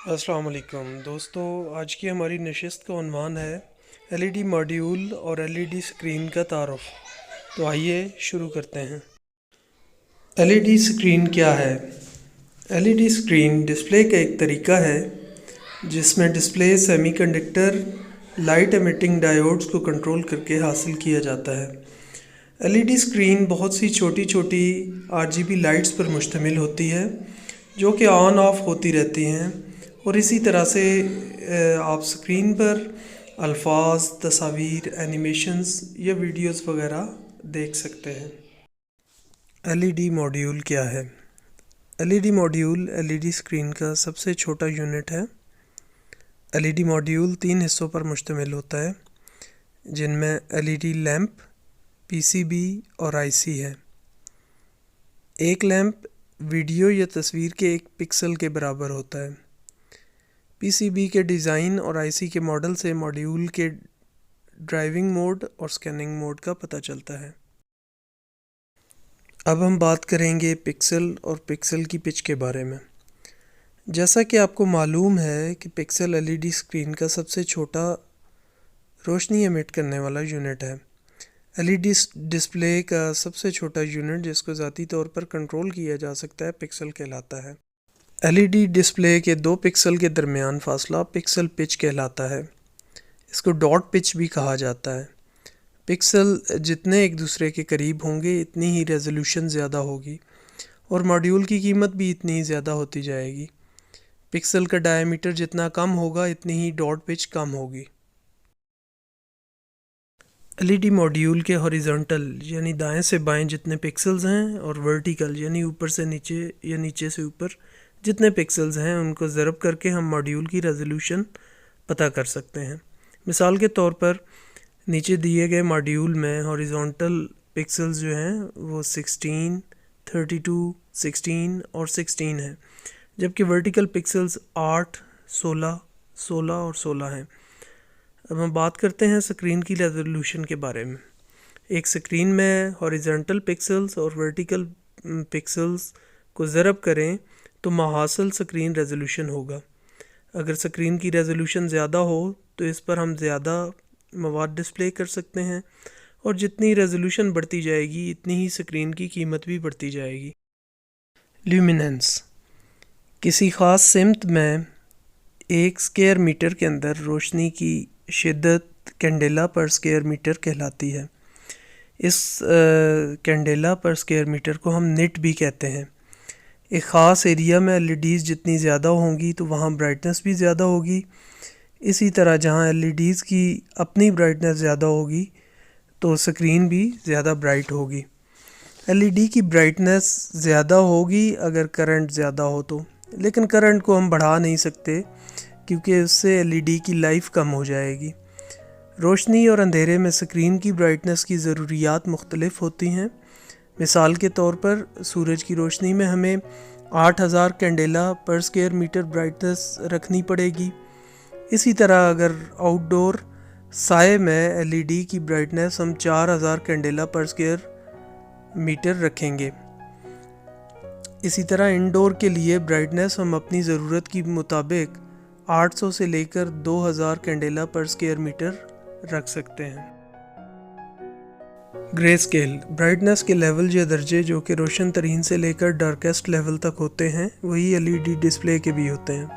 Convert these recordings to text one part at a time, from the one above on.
अस्सलाम वालेकुम दोस्तों, आज की हमारी नशिस्त का उन्वान है एलईडी मॉड्यूल और एलईडी स्क्रीन का तारुफ। तो आइए शुरू करते हैं। एलईडी स्क्रीन क्या है? एलईडी स्क्रीन डिस्प्ले का एक तरीका है जिसमें display semiconductor light emitting diodes को कंट्रोल करके हासिल किया जाता है। एलईडी स्क्रीन बहुत सी छोटी छोटी आरजीबी लाइट्स पर मुश्तमिल होती है जो कि ऑन ऑफ होती रहती हैं, और इसी तरह से आप स्क्रीन पर अल्फाज, तस्वीर, एनिमेशंस या वीडियोस वगैरह देख सकते हैं। एलईडी मॉड्यूल क्या है? एलईडी मॉड्यूल एलईडी स्क्रीन का सबसे छोटा यूनिट है। एलईडी मॉड्यूल 3 हिस्सों पर मुश्तमिल होता है जिनमें एलईडी लैंप, पीसीबी और आईसी है। एक लैंप वीडियो या तस्वीर के 1 पिक्सल के बराबर होता है। पीसीबी के डिज़ाइन और आईसी के मॉडल से मॉड्यूल के ड्राइविंग मोड और स्कैनिंग मोड का पता चलता है। अब हम बात करेंगे पिक्सल और पिक्सल की पिच के बारे में। जैसा कि आपको मालूम है कि पिक्सल एलईडी स्क्रीन का सबसे छोटा रोशनी एमिट करने वाला यूनिट है। एलईडी डिस्प्ले का सबसे छोटा यूनिट जिसको ज़ाती तौर पर कंट्रोल किया जा सकता है पिक्सल कहलाता है। एलईडी डिस्प्ले के 2 पिक्सल के दरमियान फासला पिक्सल पिच कहलाता है। इसको डॉट पिच भी कहा जाता है। पिक्सल जितने एक दूसरे के करीब होंगे इतनी ही रेजोल्यूशन ज़्यादा होगी और मॉड्यूल की कीमत भी इतनी ही ज़्यादा होती जाएगी। पिक्सल का डायमीटर जितना कम होगा इतनी ही डॉट पिच कम होगी। एलईडी मॉड्यूल के हॉरिजॉन्टल यानी दाएं से बाएं जितने पिक्सल्स हैं और वर्टिकल यानी ऊपर से नीचे या नीचे से ऊपर जितने पिक्सल्स हैं उनको ज़रब करके हम मॉड्यूल की रेजोल्यूशन पता कर सकते हैं। मिसाल के तौर पर नीचे दिए गए मॉड्यूल में हॉरिजॉन्टल पिक्सल्स जो हैं वो 16, 32, 16 और 16 हैं, जबकि वर्टिकल पिक्सल्स 8, 16, 16 और 16 हैं। अब हम बात करते हैं स्क्रीन की रेजोल्यूशन के बारे में। एक स्क्रीन में हॉरिजॉन्टल पिक्सल्स और वर्टिकल पिक्सल्स को ज़रब करें तो माहासिल स्क्रीन रेजोल्यूशन होगा। अगर स्क्रीन की रेजोल्यूशन ज़्यादा हो तो इस पर हम ज़्यादा मवाद डिस्प्ले कर सकते हैं, और जितनी रेजोल्यूशन बढ़ती जाएगी इतनी ही स्क्रीन की कीमत भी बढ़ती जाएगी। ल्यूमिनेंस किसी ख़ास सिमत में 1 स्क्वायर मीटर के अंदर रोशनी की शिद्दत कैंडेला पर स्क्वायर मीटर कहलाती है। इस कैंडेला पर स्क्वायर मीटर को हम निट भी कहते हैं। एक ख़ास एरिया में एलईडीज़ जितनी ज़्यादा होंगी तो वहाँ ब्राइटनेस भी ज़्यादा होगी। इसी तरह जहाँ एलईडीज़ की अपनी ब्राइटनेस ज़्यादा होगी तो स्क्रीन भी ज़्यादा ब्राइट होगी। एलईडी की ब्राइटनेस ज़्यादा होगी अगर करंट ज़्यादा हो तो, लेकिन करंट को हम बढ़ा नहीं सकते क्योंकि उससे एलईडी की लाइफ कम हो जाएगी। रोशनी और अंधेरे में स्क्रीन की ब्राइटनेस की ज़रूरियात मुख्तलिफ होती हैं। मिसाल के तौर पर सूरज की रोशनी में हमें 8000 कैंडेला पर स्क्वायर मीटर ब्राइटनेस रखनी पड़ेगी। इसी तरह अगर आउटडोर साए में एलईडी की ब्राइटनेस हम 4000 कैंडेला पर स्क्वायर मीटर रखेंगे। इसी तरह इंडोर के लिए ब्राइटनेस हम अपनी ज़रूरत के मुताबिक 800 से लेकर 2000 कैंडेला पर स्क्वायर मीटर रख सकते हैं। ग्रे स्केल ब्राइटनेस के लेवल या दर्जे जो कि रोशन तरीन से लेकर डार्केस्ट लेवल तक होते हैं वही एलईडी डिस्प्ले के भी होते हैं।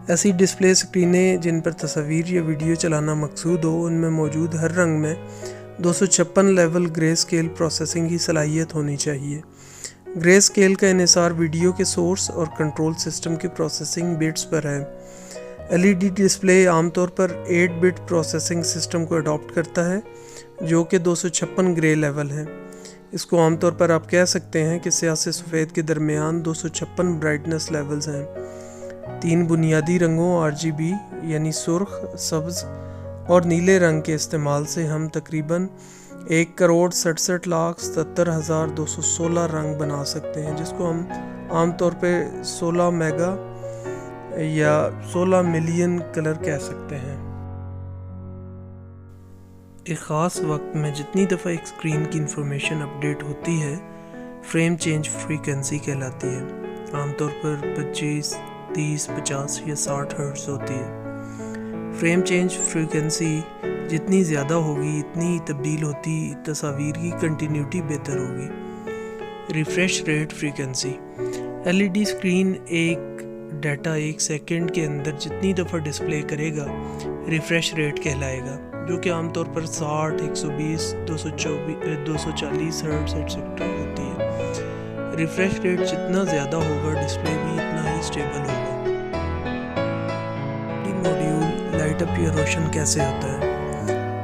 ऐसी डिस्प्ले स्क्रीनें जिन पर तस्वीर या वीडियो चलाना मकसूद हो उनमें मौजूद हर रंग में 256 लेवल ग्रे स्केल प्रोसेसिंग की सलाहियत होनी चाहिए। ग्रे स्केल का इन्हिसार वीडियो के सोर्स और कंट्रोल सिस्टम के प्रोसेसिंग बिट्स पर है। एलईडी डिस्प्ले आमतौर पर 8 बिट प्रोसेसिंग सिस्टम को अडॉप्ट करता है जो कि 256 ग्रे लेवल है। इसको आमतौर पर आप कह सकते हैं कि स्याह से सफ़ेद के दरमियान 256 ब्राइटनेस लेवल्स हैं। 3 बुनियादी रंगों आरजीबी यानी सुर्ख, सब्ज़ और नीले रंग के इस्तेमाल से हम तकरीबन 1,67,77,216 रंग बना सकते हैं, जिसको हम आमतौर पे 16 मेगा या 16 मिलियन कलर कह सकते हैं। एक ख़ास वक्त में जितनी दफ़ा एक स्क्रीन की इंफॉर्मेशन अपडेट होती है फ्रेम चेंज फ्रीक्वेंसी कहलाती है। आमतौर पर 25, 30, 50 یا 60 ہرٹز ہوتی ہے۔ فریم چینج فریکوینسی جتنی زیادہ ہوگی اتنی تبدیل ہوتی تصاویر کی کنٹینیوٹی بہتر ہوگی۔ Refresh rate frequency, L E D screen ایک ڈیٹا 1 سیکنڈ کے اندر جتنی دفعہ ڈسپلے کرے گا ریفریش ریٹ کہلائے گا، جو کہ عام طور پر 60، 120، 240 ہرٹز ایٹسیٹرا ہوتی ہے۔ ریفریش ریٹ جتنا زیادہ ہوگا ڈسپلے بھی اتنا ہی اسٹیبل ہوگا۔ L E D module light up یا روشن کیسے ہوتا ہے؟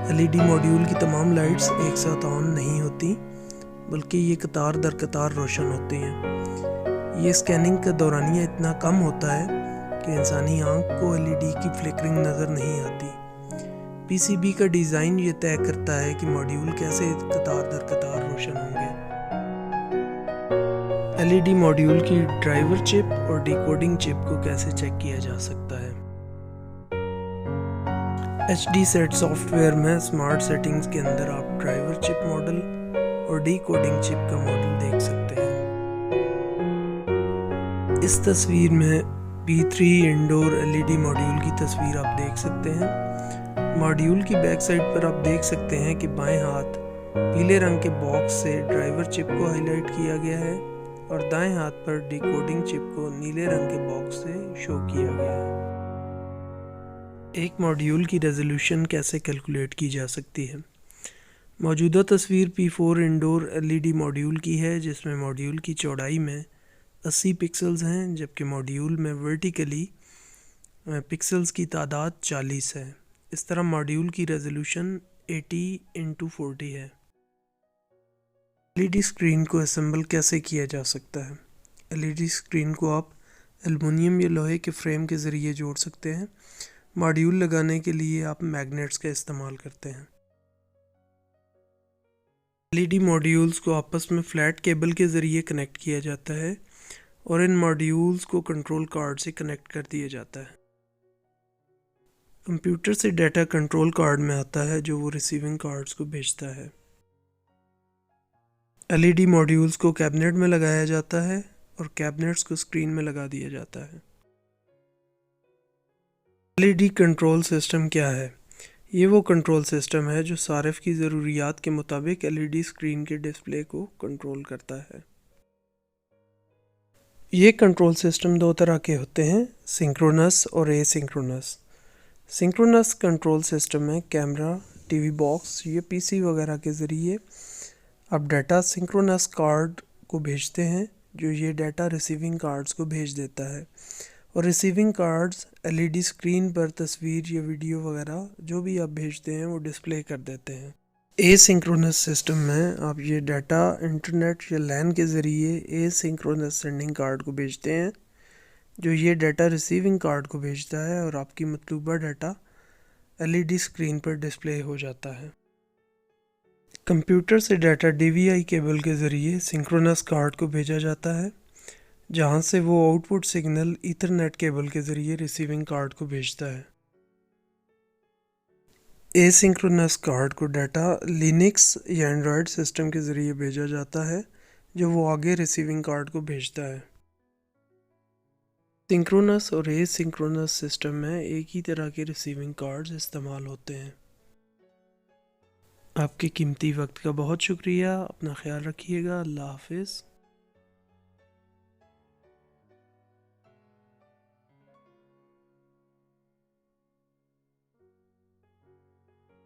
ایل ای ڈی موڈیول کی تمام لائٹس ایک ساتھ آن نہیں ہوتی، بلکہ یہ قطار در قطار روشن ہوتی ہیں۔ یہ اسکیننگ کا دورانیہ اتنا کم ہوتا ہے کہ انسانی آنکھ کو ایل ای ڈی کی فلکرنگ نظر نہیں آتی۔ پی سی بی کا ڈیزائن یہ طے کرتا ہے کہ موڈیول کیسے قطار در قطار روشن ہوں گے۔ ایل ای ڈی موڈیول کی ڈرائیور چپ اور ڈیکوڈنگ چپ کو کیسے چیک کیا جا سکتا ہے؟ H D set software میں اسمارٹ سیٹنگز کے اندر آپ ڈرائیور چپ ماڈل اور ڈیکوڈنگ چپ کا ماڈل دیکھ سکتے ہیں۔ اس تصویر میں P3 indoor L E D module کی تصویر آپ دیکھ سکتے ہیں۔ موڈیول کی بیک سائڈ پر آپ دیکھ سکتے ہیں کہ بائیں ہاتھ پیلے رنگ کے باکس سے ڈرائیور چپ کو ہائی لائٹ کیا گیا ہے اور دائیں ہاتھ پر ڈیکوڈنگ چپ کو نیلے رنگ کے باکس سے شو کیا گیا ہے۔ ایک موڈیول کی ریزولوشن کیسے کیلکولیٹ کی جا سکتی ہے؟ موجودہ تصویر P4 indoor L E D module کی ہے، جس میں موڈیول کی چوڑائی میں 80 پکسلز ہیں، جبکہ موڈیول میں ورٹیکلی پکسلز کی تعداد 40 ہے۔ اس طرح موڈیول کی ریزولوشن 80x40 ہے۔ ایل ای ڈی اسکرین کو اسمبل کیسے کیا جا سکتا ہے؟ ایل ای ڈی اسکرین کو آپ ایلومینیم یا لوہے کے فریم کے ذریعے جوڑ سکتے ہیں۔ موڈیول لگانے کے لیے آپ میگنیٹس کا استعمال کرتے ہیں۔ ایل ای ڈی موڈیولز کو آپس میں فلیٹ کیبل کے ذریعے کنیکٹ کیا جاتا ہے اور ان موڈیولز کو کنٹرول کارڈ سے کنیکٹ کر دیا جاتا ہے۔ کمپیوٹر سے ڈیٹا کنٹرول کارڈ میں آتا ہے جو وہ ریسیونگ کارڈز کو بھیجتا ہے۔ ایل ای ڈی موڈیولز کو کیبنٹ میں لگایا جاتا ہے اور کیبنٹس کو اسکرین میں لگا دیا جاتا ہے۔ L E D control system کیا ہے؟ یہ وہ کنٹرول سسٹم ہے جو صارف کی ضروریات کے مطابق ایل ای ڈی اسکرین کے ڈسپلے کو کنٹرول کرتا ہے۔ یہ کنٹرول سسٹم دو طرح کے ہوتے ہیں، سنکرونس اور اے سنکرونس۔ سنکرونس کنٹرول سسٹم میں کیمرہ، ٹی وی باکس یا پی سی وغیرہ کے ذریعے آپ ڈیٹا سنکرونس کارڈ کو بھیجتے ہیں، جو یہ ڈیٹا ریسیونگ کارڈز کو بھیج دیتا ہے، اور receiving cards L E D screen پر تصویر یا ویڈیو وغیرہ جو بھی آپ بھیجتے ہیں وہ ڈسپلے کر دیتے ہیں۔ اے سنکرونس سسٹم میں آپ یہ ڈیٹا انٹرنیٹ یا لین کے ذریعے اے سنکرونس سینڈنگ کارڈ کو بھیجتے ہیں، جو یہ ڈیٹا ریسیونگ کارڈ کو بھیجتا ہے اور آپ کی مطلوبہ data L E D screen پر ڈسپلے ہو جاتا ہے۔ کمپیوٹر سے data D V I cable کے ذریعے سنکرونس کارڈ کو بھیجا جاتا ہے، جہاں سے وہ out put signal Ethernet cable کے ذریعے ریسیونگ کارڈ کو بھیجتا ہے۔ اے سنکرونس کارڈ کو ڈیٹا لینکس یا اینڈرائڈ سسٹم کے ذریعے بھیجا جاتا ہے، جو وہ آگے ریسیونگ کارڈ کو بھیجتا ہے۔ سنکرونس اور اے سنکرونس سسٹم میں ایک ہی طرح کے ریسیونگ کارڈز استعمال ہوتے ہیں۔ آپ کے قیمتی وقت کا بہت شکریہ، اپنا خیال رکھیے گا، اللہ حافظ۔